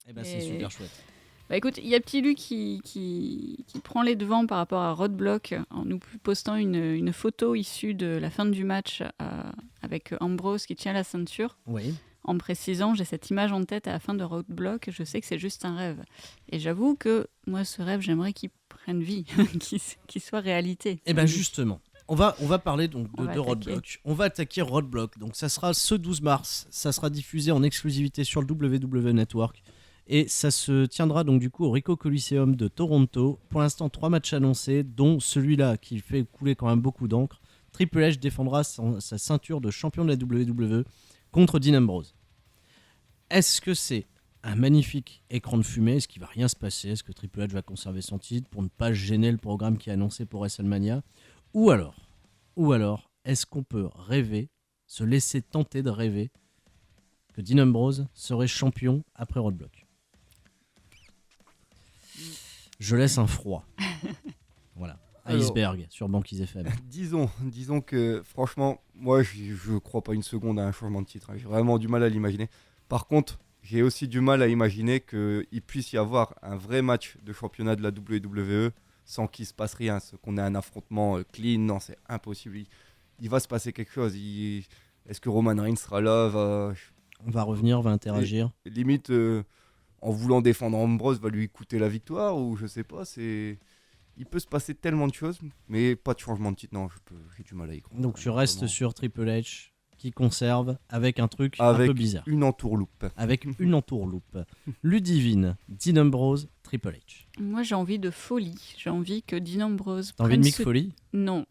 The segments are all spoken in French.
Eh ben, c'est super chouette. Bah écoute, il y a Petit Lu qui prend les devants par rapport à Roadblock en nous postant une photo issue de la fin du match avec Ambrose qui tient la ceinture. Oui. En précisant, j'ai cette image en tête à la fin de Roadblock, je sais que c'est juste un rêve. Et j'avoue que moi, ce rêve, j'aimerais qu'il prenne vie, qu'il soit réalité. Eh bien justement, on va parler donc de attaquer. Roadblock. On va attaquer Roadblock. Donc ça sera ce 12 mars, ça sera diffusé en exclusivité sur le WWE Network. Et ça se tiendra donc du coup au Ricoh Coliseum de Toronto. Pour l'instant, 3 matchs annoncés, dont celui-là qui fait couler quand même beaucoup d'encre. Triple H défendra sa ceinture de champion de la WWE contre Dean Ambrose. Est-ce que c'est un magnifique écran de fumée? Est-ce qu'il va rien se passer? Est-ce que Triple H va conserver son titre pour ne pas gêner le programme qui est annoncé pour WrestleMania? Ou alors, est-ce qu'on peut rêver, se laisser tenter de rêver que Dean Ambrose serait champion après Roadblock? Je laisse un froid. Voilà. Iceberg sur Banquise FM. Disons que franchement, moi je crois pas une seconde à un changement de titre. J'ai vraiment du mal à l'imaginer. Par contre, j'ai aussi du mal à imaginer qu'il puisse y avoir un vrai match de championnat de la WWE sans qu'il se passe rien, qu'on ait un affrontement clean. Non, c'est impossible. Il va se passer quelque chose. Est-ce que Roman Reigns sera là? On va revenir, on va interagir. Limite, en voulant défendre Ambrose, va lui coûter la victoire ou je sais pas. Il peut se passer tellement de choses, mais pas de changement de titre. Non, j'ai du mal à y croire. Donc tu restes vraiment sur Triple H qui conserve avec un truc un peu bizarre. Une entourloupe. Avec une entourloupe. Ludivine, Dean Ambrose, Triple H. Moi, j'ai envie de folie. J'ai envie que Dean Ambrose T'as envie de Mick Foley? Non.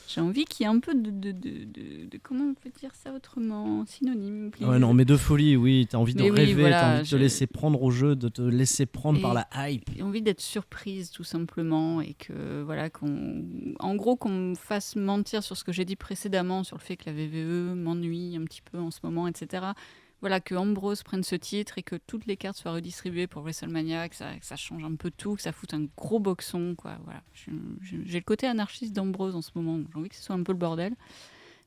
J'ai envie qu'il y ait un peu de comment on peut dire ça autrement? Synonyme, please. Ouais, non, mais de folie, oui. T'as envie de rêver, voilà, t'as envie de te laisser prendre au jeu, de te laisser prendre par la hype. J'ai envie d'être surprise, tout simplement, et que, voilà, qu'on me fasse mentir sur ce que j'ai dit précédemment, sur le fait que la VVE m'ennuie un petit peu en ce moment, etc. Voilà, que Ambrose prenne ce titre et que toutes les cartes soient redistribuées pour WrestleMania, que ça change un peu tout, que ça foute un gros boxon, quoi. Voilà. J'ai le côté anarchiste d'Ambrose en ce moment. J'ai envie que ce soit un peu le bordel.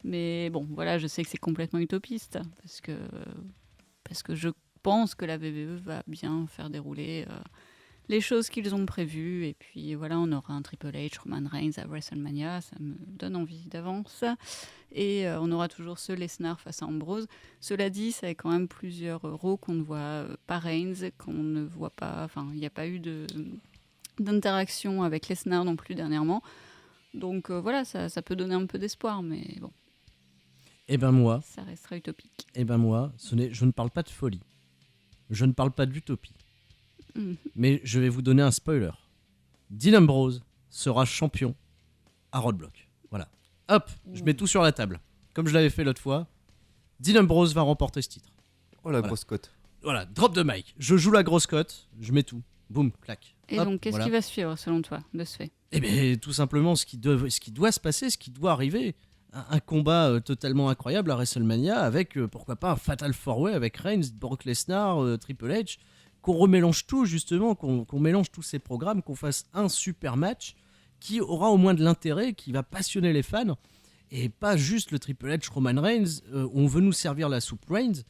Mais bon, voilà, je sais que c'est complètement utopiste, parce que je pense que la WWE va bien faire dérouler les choses qu'ils ont prévues. Et puis voilà, on aura un Triple H, Roman Reigns à WrestleMania, ça me donne envie d'avance. Et on aura toujours ce Lesnar face à Ambrose. Cela dit, ça fait quand même plusieurs euros qu'on ne voit pas Reigns, qu'on ne voit pas... Enfin, il n'y a pas eu d'interaction avec Lesnar non plus dernièrement. Donc voilà, ça peut donner un peu d'espoir, mais bon. Eh ben moi... Ça restera utopique. Eh ben moi, je ne parle pas de folie. Je ne parle pas d'utopie. Mais je vais vous donner un spoiler. Dean Ambrose sera champion à Roadblock. Voilà. Hop, je mets tout sur la table. Comme je l'avais fait l'autre fois, Dean Ambrose va remporter ce titre. Oh la grosse cote. Voilà, drop de mic. Je joue la grosse cote, je mets tout. Boum, clac. Et hop, donc, qu'est-ce qui va suivre, selon toi, de ce fait? Eh bien, tout simplement, ce qui doit se passer, ce qui doit arriver. Un combat totalement incroyable à WrestleMania avec, pourquoi pas, un Fatal 4-Way avec Reigns, Brock Lesnar, Triple H. Qu'on remélange tout, justement, qu'on mélange tous ces programmes, qu'on fasse un super match qui aura au moins de l'intérêt, qui va passionner les fans, et pas juste le Triple H Roman Reigns, où on veut nous servir la soupe Reigns,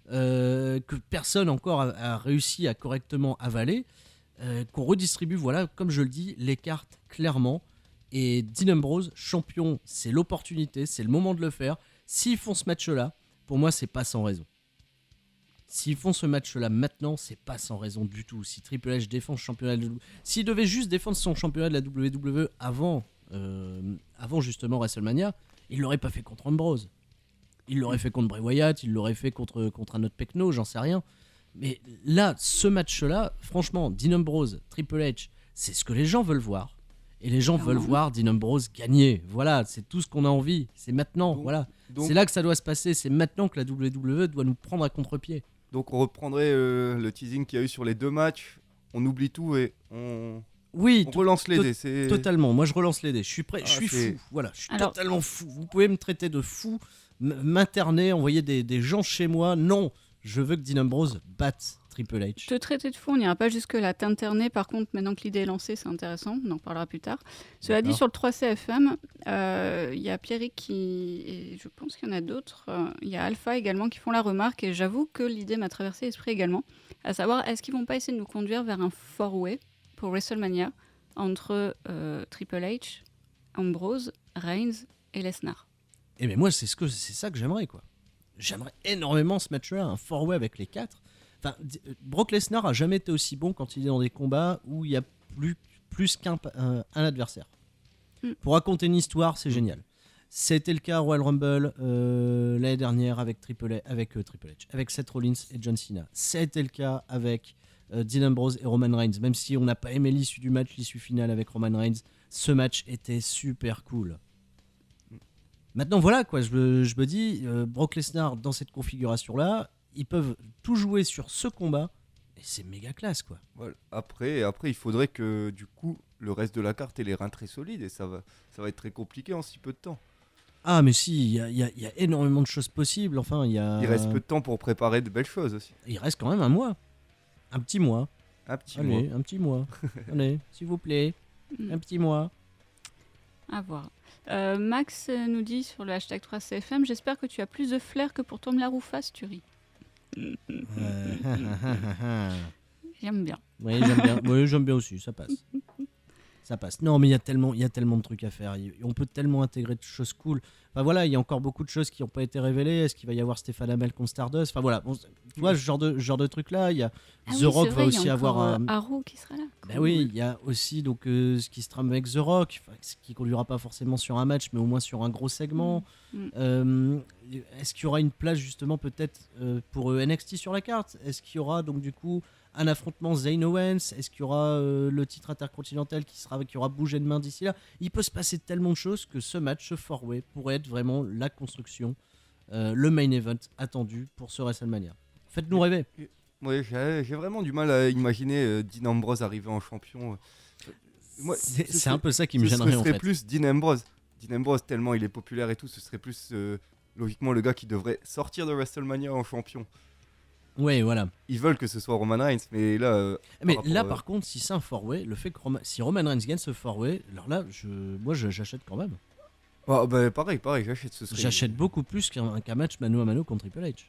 que personne encore a réussi à correctement avaler, qu'on redistribue, voilà, comme je le dis, les cartes clairement. Et Dean Ambrose, champion, c'est l'opportunité, c'est le moment de le faire. S'ils font ce match-là, pour moi, c'est pas sans raison. S'ils font ce match-là maintenant, c'est pas sans raison du tout. Si Triple H défend le championnat de la WWE, s'il devait juste défendre son championnat de la WWE avant justement WrestleMania, il l'aurait pas fait contre Ambrose. Il l'aurait fait contre Bray Wyatt, il l'aurait fait contre un autre Pecno, j'en sais rien. Mais là, ce match-là, franchement, Dean Ambrose, Triple H, c'est ce que les gens veulent voir. Et les gens veulent voir Dean Ambrose gagner. Voilà, c'est tout ce qu'on a envie. C'est maintenant, voilà. C'est là que ça doit se passer. C'est maintenant que la WWE doit nous prendre à contre-pied. Donc on reprendrait le teasing qu'il y a eu sur les 2 matchs. On oublie tout et on relance les dés. Totalement. Moi, je relance les dés. Je suis prêt. Je suis fou. Voilà, je suis totalement fou. Vous pouvez me traiter de fou, m'interner, envoyer des gens chez moi. Non, Je veux que Dean Ambrose batte Triple H. Te traiter de fou, on n'ira pas jusque-là. T'interner, par contre, maintenant que l'idée est lancée, c'est intéressant. On en parlera plus tard. Cela dit, sur le 3CFM, il y a Pierrick et je pense qu'il y en a d'autres. Il y a Alpha également qui font la remarque, et j'avoue que l'idée m'a traversé l'esprit également. À savoir, est-ce qu'ils vont pas essayer de nous conduire vers un four-way pour WrestleMania entre Triple H, Ambrose, Reigns et Lesnar? Et mais moi, c'est ça que j'aimerais, quoi. J'aimerais énormément ce match-là, un four-way avec les 4. Enfin, Brock Lesnar a jamais été aussi bon quand il est dans des combats où il y a plus qu'un un adversaire. Pour raconter une histoire, c'est génial. C'était le cas à Royal Rumble l'année dernière avec Triple H, avec Seth Rollins et John Cena. C'était le cas avec Dean Ambrose et Roman Reigns. Même si on n'a pas aimé l'issue du match, l'issue finale avec Roman Reigns, ce match était super cool. Maintenant, voilà, quoi, je me dis, Brock Lesnar, dans cette configuration-là, ils peuvent tout jouer sur ce combat, et c'est méga classe, quoi. Voilà. Après, il faudrait que, du coup, le reste de la carte ait les reins très solides, et ça va être très compliqué en si peu de temps. Ah, mais si, il y a énormément de choses possibles, enfin, Il reste peu de temps pour préparer de belles choses aussi. Il reste quand même un mois. Un petit mois. Un petit Allez, mois. un petit mois. Allez, s'il vous plaît, un petit mois. À voir. Max nous dit sur le hashtag 3CFM, j'espère que tu as plus de flair que pour Tom Laroufa, Sturi. J'aime bien. Oui, j'aime bien. Oui, j'aime bien aussi, ça passe. Ça passe. Non, mais il y a tellement de trucs à faire. On peut tellement intégrer de choses cool. Enfin voilà, il y a encore beaucoup de choses qui n'ont pas été révélées. Est-ce qu'il va y avoir Stéphane Hamel contre Stardust? Enfin voilà, tu vois, ce genre de truc là. Il y a The Rock va aussi avoir un. Arrow qui sera là. Ben oui, il y a aussi donc ce qui se trame avec The Rock, ce qui conduira pas forcément sur un match, mais au moins sur un gros segment. Est-ce qu'il y aura une place justement peut-être pour NXT sur la carte? Est-ce qu'il y aura donc du coup un affrontement Zayn Owens? Est-ce qu'il y aura le titre intercontinental qui aura bougé de main d'ici là? Il peut se passer tellement de choses que ce match, ce four-way, pourrait être vraiment la construction, le main event attendu pour ce WrestleMania. Faites-nous rêver. Ouais, j'ai vraiment du mal à imaginer Dean Ambrose arriver en champion. C'est un peu ça qui me gênerait ce en serait fait. plus Dean Ambrose. Dean Ambrose, tellement il est populaire et tout, ce serait plus logiquement le gars qui devrait sortir de WrestleMania en champion. Ouais, voilà. Ils veulent que ce soit Roman Reigns, mais là. Mais là, par contre, si c'est un four-way, le fait que si Roman Reigns gagne ce four-way, alors là, j'achète quand même. Ah, bah, pareil, j'achète ce serait. J'achète beaucoup plus qu'un match mano à mano contre Triple H.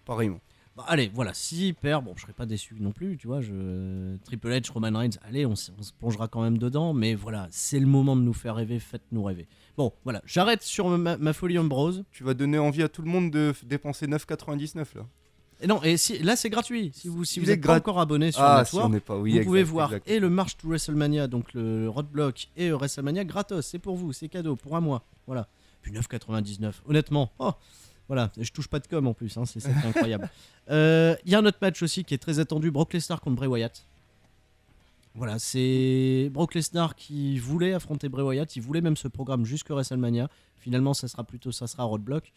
Pareillement. Bah, allez, voilà, s'il perd, bon, je serais pas déçu non plus, tu vois. Triple H, Roman Reigns, allez, on se plongera quand même dedans, mais voilà, c'est le moment de nous faire rêver, faites-nous rêver. Bon, voilà, j'arrête sur ma folie Ambrose. Tu vas donner envie à tout le monde de dépenser 9,99 là. Et non, et là c'est gratuit. Si vous Il n'êtes est pas encore abonné sur Ah, Network, si on n'est pas, oui, vous exact, pouvez voir exact. et le March to WrestleMania, donc le Roadblock, et WrestleMania gratos. C'est pour vous, c'est cadeau pour un mois. Voilà. Puis 9,99. Honnêtement, voilà, je touche pas de com en plus, hein, c'est incroyable. Il y a un autre match aussi qui est très attendu, Brock Lesnar contre Bray Wyatt. Voilà, c'est Brock Lesnar qui voulait affronter Bray Wyatt, il voulait même ce programme jusque WrestleMania. Finalement, ça sera Roadblock.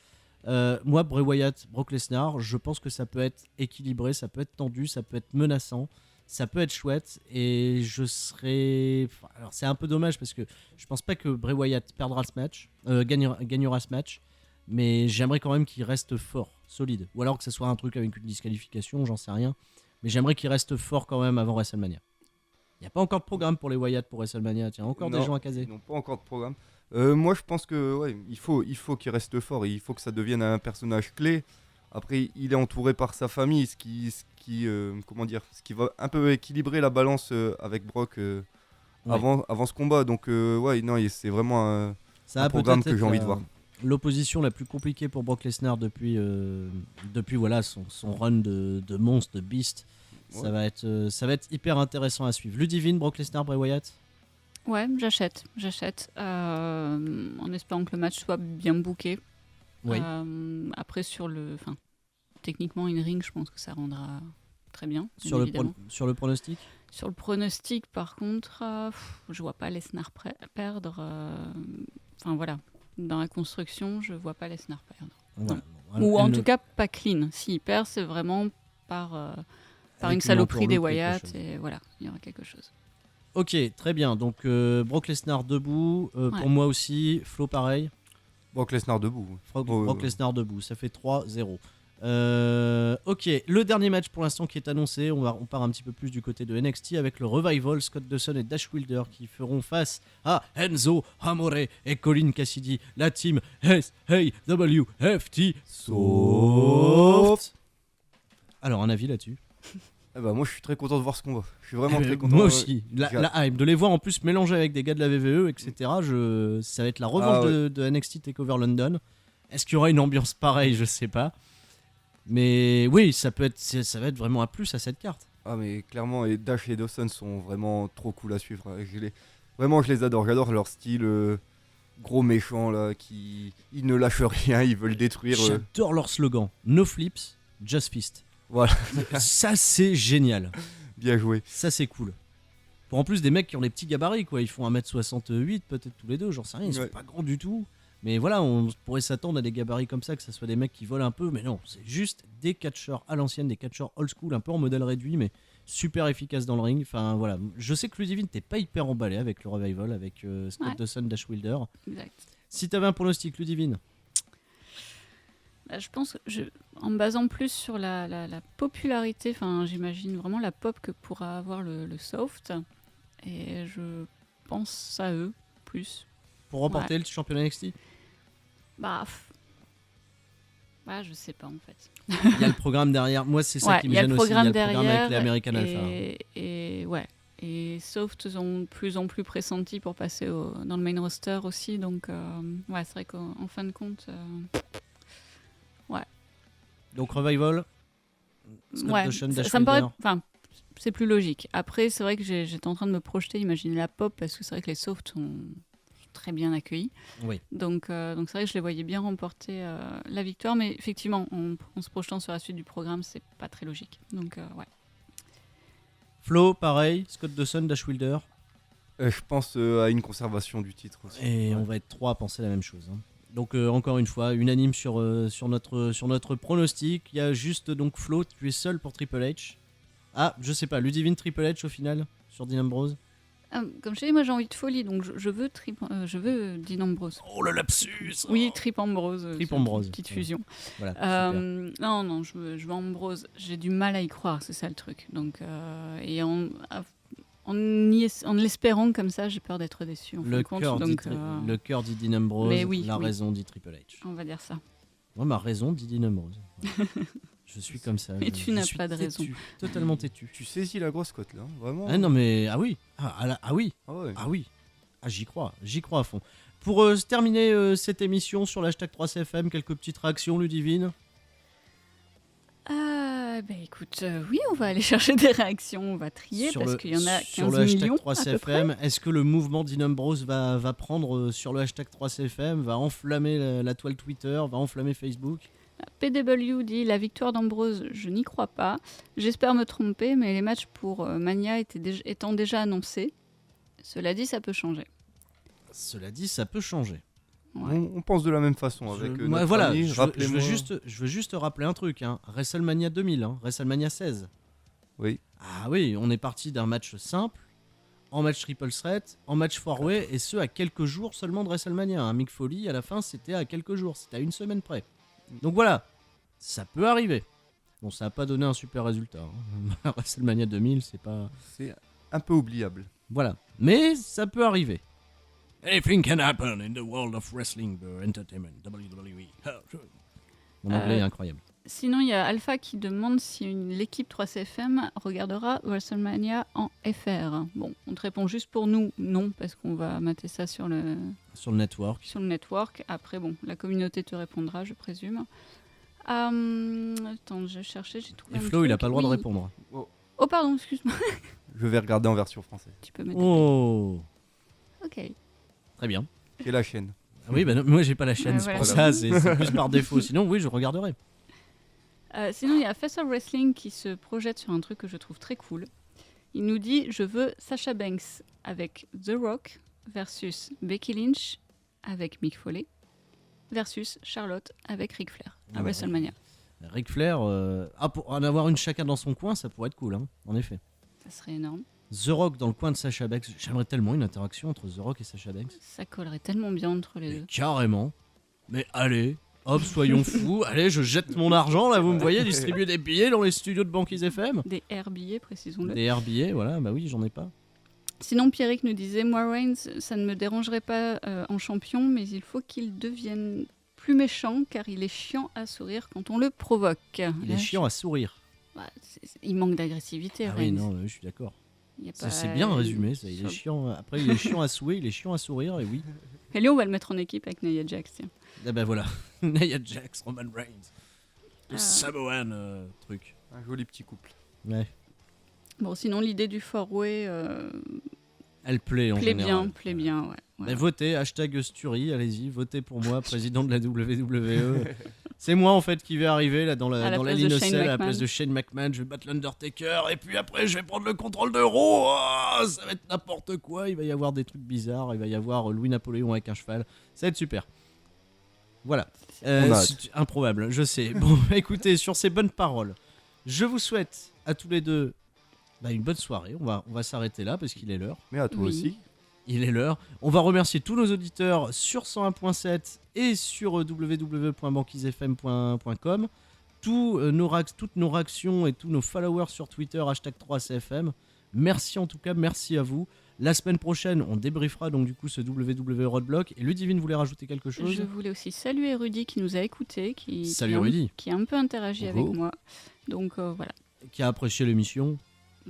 Moi, Bray Wyatt, Brock Lesnar, je pense que ça peut être équilibré, ça peut être tendu, ça peut être menaçant, ça peut être chouette, et je serais... Alors c'est un peu dommage parce que je pense pas que Bray Wyatt perdra ce match, gagnera ce match, mais j'aimerais quand même qu'il reste fort, solide, ou alors que ce soit un truc avec une disqualification, j'en sais rien, mais j'aimerais qu'il reste fort quand même avant WrestleMania. Il n'y a pas encore de programme pour les Wyatt pour WrestleMania, tiens, encore des gens à caser. Ils n'ont pas encore de programme. Moi, je pense que il faut qu'il reste fort. Il faut que ça devienne un personnage clé. Après, il est entouré par sa famille, ce qui va un peu équilibrer la balance avec Brock avant ce combat. Donc, c'est vraiment un programme que j'ai envie de voir. L'opposition la plus compliquée pour Brock Lesnar depuis voilà, son run de monstre, de beast. Ouais. Ça va être hyper intéressant à suivre. Ludivine, Brock Lesnar, Bray Wyatt. Ouais, j'achète. En espérant que le match soit bien booké. Oui. Après, techniquement, in ring, je pense que ça rendra très bien. Sur le pronostic. Sur le pronostic, par contre, je vois pas Lesnar perdre. Enfin voilà, dans la construction, je vois pas Lesnar perdre. Voilà. Ou en tout cas pas clean. S'il perd, c'est vraiment par une saloperie des Wyatt, et voilà, il y aura quelque chose. Ok, très bien. Donc Brock Lesnar debout. Pour moi aussi. Flo, pareil. Brock Lesnar debout. Brock Lesnar debout. Ça fait 3-0. Ok, le dernier match pour l'instant qui est annoncé, on part un petit peu plus du côté de NXT avec le Revival, Scott Dawson et Dash Wilder qui feront face à Enzo Amore et Colin Cassidy, la team SAWFT Soft. Alors un avis là-dessus? Moi je suis très content de voir ce qu'on voit. Je suis vraiment très content. Moi aussi, j'ai la hype, de les voir en plus mélanger avec des gars de la VVE, etc. Ça va être la revanche de NXT TakeOver London. Est-ce qu'il y aura une ambiance pareille? Je sais pas. Mais oui, ça va être vraiment un plus à cette carte. Ah mais clairement, et Dash et Dawson sont vraiment trop cool à suivre. Vraiment je les adore, j'adore leur style gros méchant là, ils ne lâchent rien, ils veulent détruire. J'adore leur slogan, No Flips, Just Fist. Voilà. Ça c'est génial. Bien joué. Ça c'est cool. Pour en plus des mecs qui ont des petits gabarits quoi, ils font 1m68 peut-être tous les deux, j'en sais rien, ils sont pas grands du tout. Mais voilà, on pourrait s'attendre à des gabarits comme ça, que ce soit des mecs qui volent un peu, mais non, c'est juste des catcheurs à l'ancienne, des catcheurs old school, un peu en modèle réduit, mais super efficaces dans le ring. Enfin voilà, je sais que Ludivine t'es pas hyper emballé avec le Revival, avec Scott Dawson, Dash Wilder. Exact. Si t'avais un pronostic, Ludivine? Je pense, en me basant plus sur la popularité, j'imagine vraiment la pop que pourra avoir le soft, et je pense à eux plus. Pour remporter le championnat NXT? Je sais pas en fait. Il y a le programme derrière. Moi, c'est ça qui me gêne aussi. Il y a le programme avec les American Alpha. Et Soft sont de plus en plus pressentis pour passer dans le main roster aussi. Donc, c'est vrai qu'en fin de compte. Donc, Revival, Scott Dawson, Dash ça me Wilder. paraît. C'est plus logique. Après, c'est vrai que j'étais en train de me projeter, imaginer la pop, parce que c'est vrai que les Soft sont très bien accueillis. Oui. Donc c'est vrai que je les voyais bien remporter la victoire, mais effectivement, en se projetant sur la suite du programme, c'est pas très logique. Donc Flo, pareil, Scott Dawson, Dash Wilder. Je pense à une conservation du titre aussi. Et on va être trois à penser la même chose. Hein. Donc encore une fois, unanime sur notre pronostic. Il y a juste donc Flo, tu es seul pour Triple H. Ah, je sais pas, Ludivine Triple H au final sur Dean Ambrose. Comme je t'ai dit, moi j'ai envie de folie, donc je veux Dean Ambrose. Oh le lapsus. Oui, Trip Ambrose. Petite fusion. Voilà, non, je veux Ambrose. J'ai du mal à y croire, c'est ça le truc. Donc, et en l'espérant comme ça, j'ai peur d'être déçu. Le cœur dit Dean Ambrose, raison dit Triple H. On va dire ça. Moi, ma raison dit Dean Ambrose. Je suis comme ça. Mais tu n'as pas de raison. Totalement têtu. Tu saisis la grosse cote là, vraiment. Ah non mais oui. Oui. Ouais. Ah oui. Ah j'y crois à fond. Pour terminer cette émission sur l'hashtag 3CFM, quelques petites réactions, Ludivine. Écoute, oui, on va aller chercher des réactions, on va trier parce qu'il y en a 15 sur le hashtag millions 3CFM. Est-ce que le mouvement Dean Ambrose va prendre sur le hashtag 3CFM, va enflammer la toile Twitter, va enflammer Facebook? PW dit la victoire d'Ambrose, je n'y crois pas. J'espère me tromper, mais les matchs pour Mania étant déjà annoncés, cela dit, ça peut changer. Ouais. On pense de la même façon avec notre ami, je veux juste rappeler un truc. Hein. WrestleMania 2000, WrestleMania 16. Oui. Ah oui, on est parti d'un match simple, en match triple threat, en match four-way, et ce à quelques jours seulement de WrestleMania. Hein. Mick Foley, à la fin, c'était à quelques jours, c'était à une semaine près. Donc voilà, ça peut arriver. Bon, ça n'a pas donné un super résultat. Hein. WrestleMania 2000, c'est un peu oubliable. Voilà, mais ça peut arriver. Anything can happen in the world of wrestling, entertainment, WWE. Mon anglais est incroyable. Sinon, il y a Alpha qui demande si l'équipe 3CFM regardera WrestleMania en FR. Bon, on te répond juste pour nous, non, parce qu'on va mater ça sur le network. Sur le network. Après, bon, la communauté te répondra, je présume. Attends, je cherchais, j'ai trouvé. Et Flo, il n'a pas le droit de répondre. Oh, pardon, excuse-moi. Je vais regarder en version française. Tu peux mettre. Oh. Ok. Très bien. Et la chaîne. Ah oui, non, moi j'ai pas la chaîne, c'est pour ça, c'est plus par défaut. Sinon, oui, je regarderai. Sinon, il y a Face of Wrestling qui se projette sur un truc que je trouve très cool. Il nous dit « Je veux Sasha Banks avec The Rock versus Becky Lynch avec Mick Foley versus Charlotte avec Ric Flair à WrestleMania. » Ric Flair, pour en avoir une chacun dans son coin, ça pourrait être cool, hein, en effet. Ça serait énorme. The Rock dans le coin de Sasha Banks, j'aimerais tellement une interaction entre The Rock et Sasha Banks. Ça collerait tellement bien entre les deux. Carrément. Mais allez, Hop, soyons fous. Allez, je jette mon argent, là, vous me voyez distribuer des billets dans les studios de Banquise FM. Des air billets, précisons-le. Des air billets, voilà, bah oui, j'en ai pas. Sinon, Pierrick nous disait, moi, Reigns, ça ne me dérangerait pas en champion, mais il faut qu'il devienne plus méchant, car il est chiant à sourire quand on le provoque. Il est chiant à sourire. Il manque d'agressivité, Ah Reigns. oui, non, je suis d'accord. Il y a pas- C'est bien résumé, ça. Il est chiant. Après, il est chiant à souhaiter, il est chiant à sourire, et oui. Et lui, on va le mettre en équipe avec Nia Jax, tiens. Ah bah voilà, Nia Jax, Roman Reigns, le Ah. Samoan truc. Un joli petit couple. Ouais. Bon, sinon, l'idée du four-way Elle plaît en général. plaît bien, ouais. Bah, votez, hashtag Sturi, allez-y, votez pour moi, président de la WWE. C'est moi en fait qui vais arriver là dans À la la place de ligne Shane ocelle à la McMahon. place de Shane McMahon. Je vais battre l'Undertaker et puis après je vais prendre le contrôle de Raw. Oh, ça va être n'importe quoi. Il va y avoir des trucs bizarres. Il va y avoir Louis-Napoléon avec un cheval. Ça va être super. Voilà. On a hâte. C'est improbable, je sais. Bon, écoutez, sur ces bonnes paroles, je vous souhaite à tous les deux une bonne soirée. On va s'arrêter là parce qu'il est l'heure. Mais à toi Oui. aussi. Il est l'heure. On va remercier tous nos auditeurs sur 101.7 et sur www.banquisefm.com. Toutes nos réactions et tous nos followers sur Twitter, hashtag 3CFM. Merci en tout cas, merci à vous. La semaine prochaine, on débriefera donc du coup ce WWE Roadblock. Et Ludivine voulait rajouter quelque chose. Je voulais aussi saluer Rudy qui nous a écoutés, Salut Rudy, qui a un peu interagi Bonjour. avec moi. Donc voilà. qui a apprécié l'émission.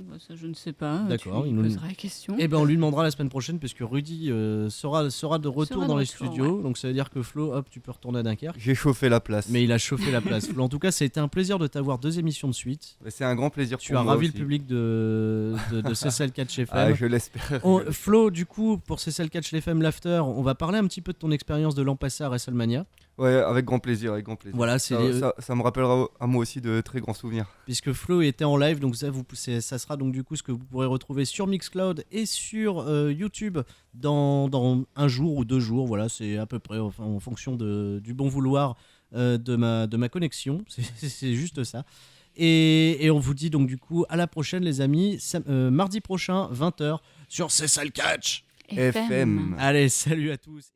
Bah, ça, je ne sais pas. D'accord, Tu il lui nous- poseras la question. Et ben on lui demandera la semaine prochaine puisque Rudy sera de retour Sera de dans les retour, studios. Donc ça veut dire que Flo, hop, tu peux retourner à Dunkerque. J'ai chauffé la place. Mais il a chauffé la place. Flo, en tout cas, ça a été un plaisir de t'avoir 2 émissions de suite. Mais c'est un grand plaisir Tu pour as moi ravi aussi. le public de CSL Catch FM. Ah, je l'espère. Flo, du coup, pour CSL Catch FM l'after, on va parler un petit peu de ton expérience de l'an passé à WrestleMania. Ouais, avec grand plaisir, avec grand plaisir. Voilà, c'est Ça me rappellera à moi aussi de très grands souvenirs. puisque Flo était en live, donc ça sera donc du coup ce que vous pourrez retrouver sur Mixcloud et sur YouTube dans un jour ou 2 jours. Voilà, c'est à peu près enfin, en fonction du bon vouloir de ma connexion. C'est juste ça. Et on vous dit donc du coup à la prochaine les amis, mardi prochain 20h sur CSL Catch. FM. Allez, salut à tous.